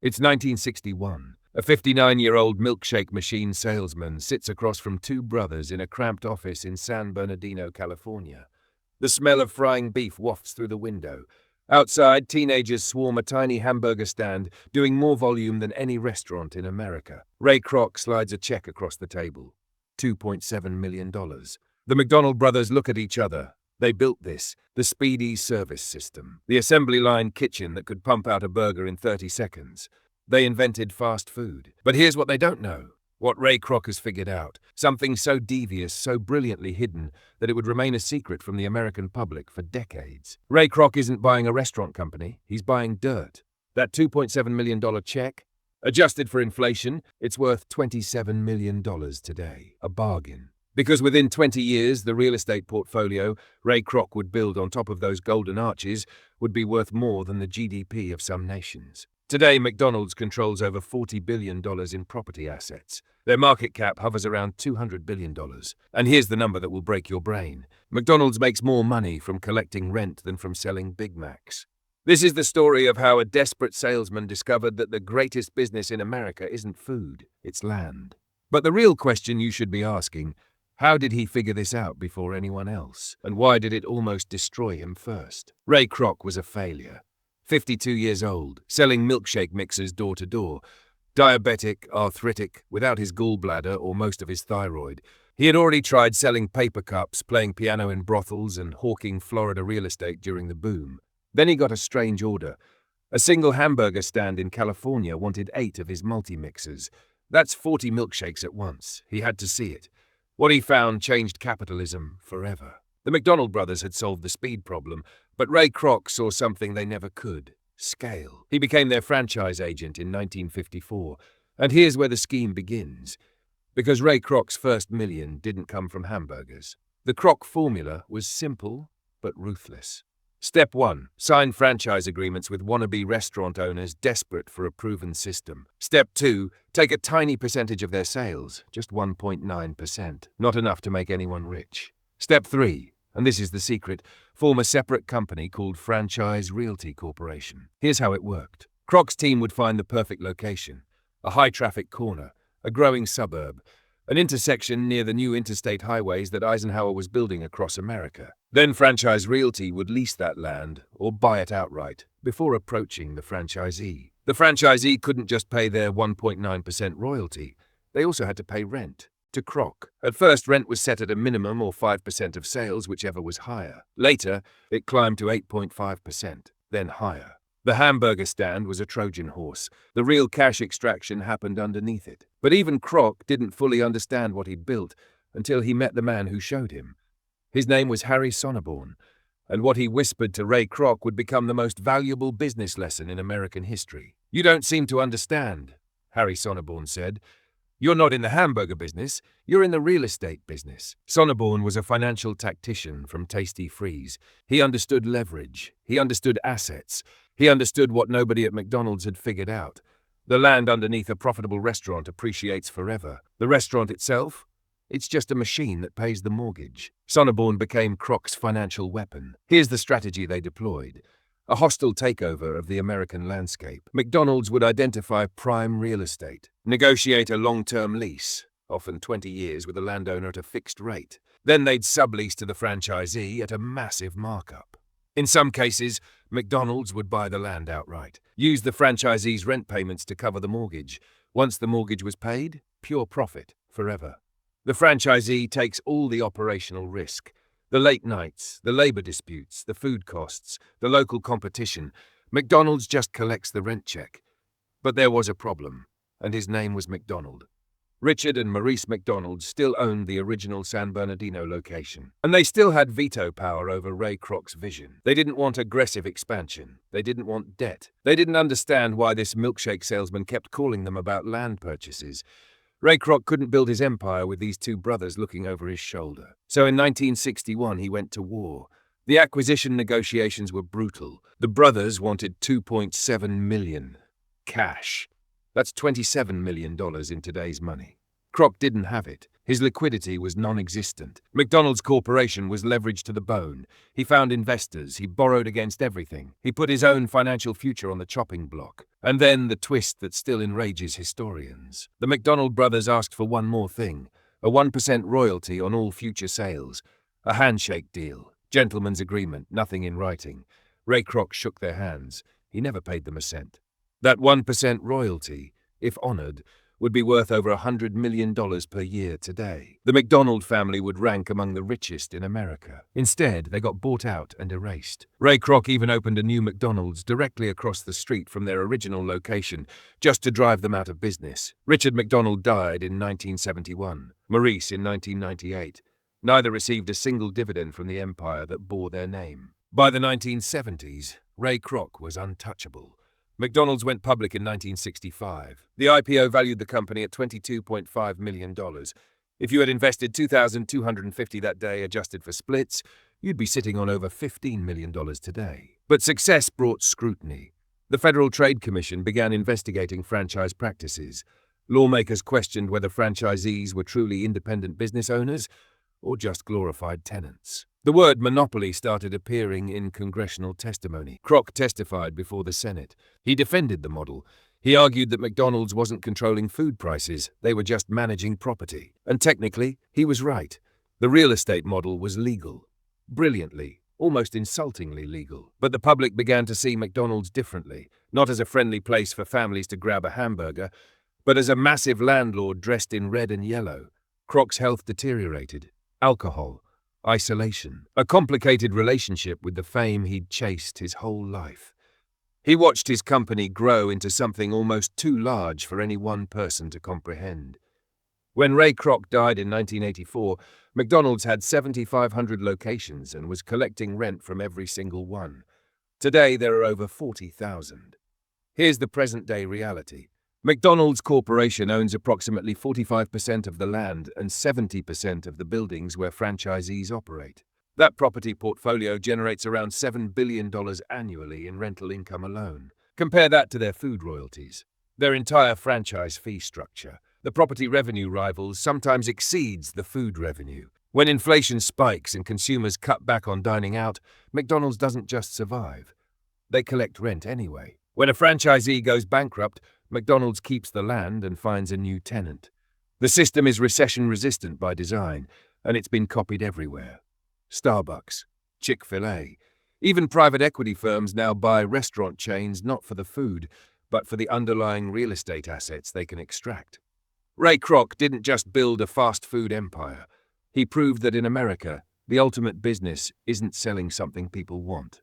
It's 1961. A 59-year-old milkshake machine salesman sits across from two brothers in a cramped office in San Bernardino, California. The smell of frying beef wafts through the window. Outside, teenagers swarm a tiny hamburger stand, doing more volume than any restaurant in America. Ray Kroc slides a check across the table. $2.7 million. The McDonald brothers look at each other. They built this, the speedy service system, the assembly line kitchen that could pump out a burger in 30 seconds. They invented fast food. But here's what they don't know. What Ray Kroc has figured out. Something so devious, so brilliantly hidden, that it would remain a secret from the American public for decades. Ray Kroc isn't buying a restaurant company. He's buying dirt. That $2.7 million check, adjusted for inflation, it's worth $27 million today. A bargain. Because within 20 years, the real estate portfolio Ray Kroc would build on top of those golden arches would be worth more than the GDP of some nations. Today, McDonald's controls over $40 billion in property assets. Their market cap hovers around $200 billion. And here's the number that will break your brain. McDonald's makes more money from collecting rent than from selling Big Macs. This is the story of how a desperate salesman discovered that the greatest business in America isn't food, it's land. But the real question you should be asking, how did he figure this out before anyone else? And why did it almost destroy him first? Ray Kroc was a failure. 52 years old, selling milkshake mixers door to door. Diabetic, arthritic, without his gallbladder or most of his thyroid. He had already tried selling paper cups, playing piano in brothels, and hawking Florida real estate during the boom. Then he got a strange order. A single hamburger stand in California wanted 8 of his multi-mixers. That's 40 milkshakes at once. He had to see it. What he found changed capitalism forever. The McDonald brothers had solved the speed problem, but Ray Kroc saw something they never could: scale. He became their franchise agent in 1954, and here's where the scheme begins. Because Ray Kroc's first million didn't come from hamburgers. The Kroc formula was simple, but ruthless. Step 1. Sign franchise agreements with wannabe restaurant owners desperate for a proven system. Step 2. Take a tiny percentage of their sales, just 1.9%, not enough to make anyone rich. Step 3. And this is the secret, form a separate company called Franchise Realty Corporation. Here's how it worked. Kroc's team would find the perfect location: a high-traffic corner, a growing suburb, an intersection near the new interstate highways that Eisenhower was building across America. Then Franchise Realty would lease that land or buy it outright before approaching the franchisee. The franchisee couldn't just pay their 1.9% royalty. They also had to pay rent. To Kroc. At first, rent was set at a minimum or 5% of sales, whichever was higher. Later, it climbed to 8.5%, then higher. The hamburger stand was a Trojan horse. The real cash extraction happened underneath it. But even Kroc didn't fully understand what he'd built until he met the man who showed him. His name was Harry Sonneborn, and what he whispered to Ray Kroc would become the most valuable business lesson in American history. "You don't seem to understand," Harry Sonneborn said. "You're not in the hamburger business, you're in the real estate business." Sonneborn was a financial tactician from Tasty Freeze. He understood leverage. He understood assets. He understood what nobody at McDonald's had figured out. The land underneath a profitable restaurant appreciates forever. The restaurant itself? It's just a machine that pays the mortgage. Sonneborn became Kroc's financial weapon. Here's the strategy they deployed. A hostile takeover of the American landscape. McDonald's would identify prime real estate, negotiate a long-term lease, often 20 years with the landowner at a fixed rate. Then they'd sublease to the franchisee at a massive markup. In some cases, McDonald's would buy the land outright, use the franchisee's rent payments to cover the mortgage. Once the mortgage was paid, pure profit, forever. The franchisee takes all the operational risk. The late nights, the labor disputes, the food costs, the local competition. McDonald's just collects the rent check. But there was a problem, and his name was McDonald. Richard and Maurice McDonald still owned the original San Bernardino location, and they still had veto power over Ray Kroc's vision. They didn't want aggressive expansion. They didn't want debt. They didn't understand why this milkshake salesman kept calling them about land purchases. Ray Kroc couldn't build his empire with these two brothers looking over his shoulder. So in 1961, he went to war. The acquisition negotiations were brutal. The brothers wanted $2.7 million. Cash. That's $27 million in today's money. Kroc didn't have it. His liquidity was non-existent. McDonald's Corporation was leveraged to the bone. He found investors. He borrowed against everything. He put his own financial future on the chopping block. And then the twist that still enrages historians. The McDonald brothers asked for one more thing: a 1% royalty on all future sales. A handshake deal. Gentleman's agreement, nothing in writing. Ray Kroc shook their hands. He never paid them a cent. That 1% royalty, if honored, would be worth over $100 million per year today. The McDonald family would rank among the richest in America. Instead, they got bought out and erased. Ray Kroc even opened a new McDonald's directly across the street from their original location, just to drive them out of business. Richard McDonald died in 1971, Maurice in 1998. Neither received a single dividend from the empire that bore their name. By the 1970s, Ray Kroc was untouchable. McDonald's went public in 1965. The IPO valued the company at $22.5 million. If you had invested $2,250 that day adjusted for splits, you'd be sitting on over $15 million today. But success brought scrutiny. The Federal Trade Commission began investigating franchise practices. Lawmakers questioned whether franchisees were truly independent business owners or just glorified tenants. The word monopoly started appearing in congressional testimony. Kroc testified before the Senate. He defended the model. He argued that McDonald's wasn't controlling food prices, they were just managing property. And technically, he was right. The real estate model was legal. Brilliantly, almost insultingly legal. But the public began to see McDonald's differently, not as a friendly place for families to grab a hamburger, but as a massive landlord dressed in red and yellow. Kroc's health deteriorated. Alcohol. Isolation. A complicated relationship with the fame he'd chased his whole life. He watched his company grow into something almost too large for any one person to comprehend. When Ray Kroc died in 1984, McDonald's had 7,500 locations and was collecting rent from every single one. Today, there are over 40,000. Here's the present-day reality. McDonald's Corporation owns approximately 45% of the land and 70% of the buildings where franchisees operate. That property portfolio generates around $7 billion annually in rental income alone. Compare that to their food royalties, their entire franchise fee structure. The property revenue rivals sometimes exceeds the food revenue. When inflation spikes and consumers cut back on dining out, McDonald's doesn't just survive. They collect rent anyway. When a franchisee goes bankrupt, McDonald's keeps the land and finds a new tenant. The system is recession-resistant by design, and it's been copied everywhere. Starbucks, Chick-fil-A, even private equity firms now buy restaurant chains not for the food, but for the underlying real estate assets they can extract. Ray Kroc didn't just build a fast food empire. He proved that in America, the ultimate business isn't selling something people want.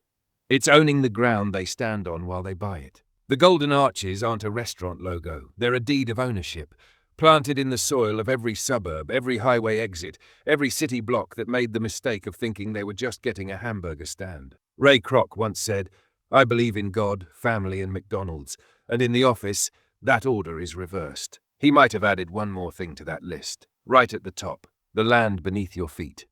It's owning the ground they stand on while they buy it. The Golden Arches aren't a restaurant logo. They're a deed of ownership, planted in the soil of every suburb, every highway exit, every city block that made the mistake of thinking they were just getting a hamburger stand. Ray Kroc once said, "I believe in God, family, and McDonald's, and in the office, that order is reversed." He might have added one more thing to that list, right at the top: the land beneath your feet.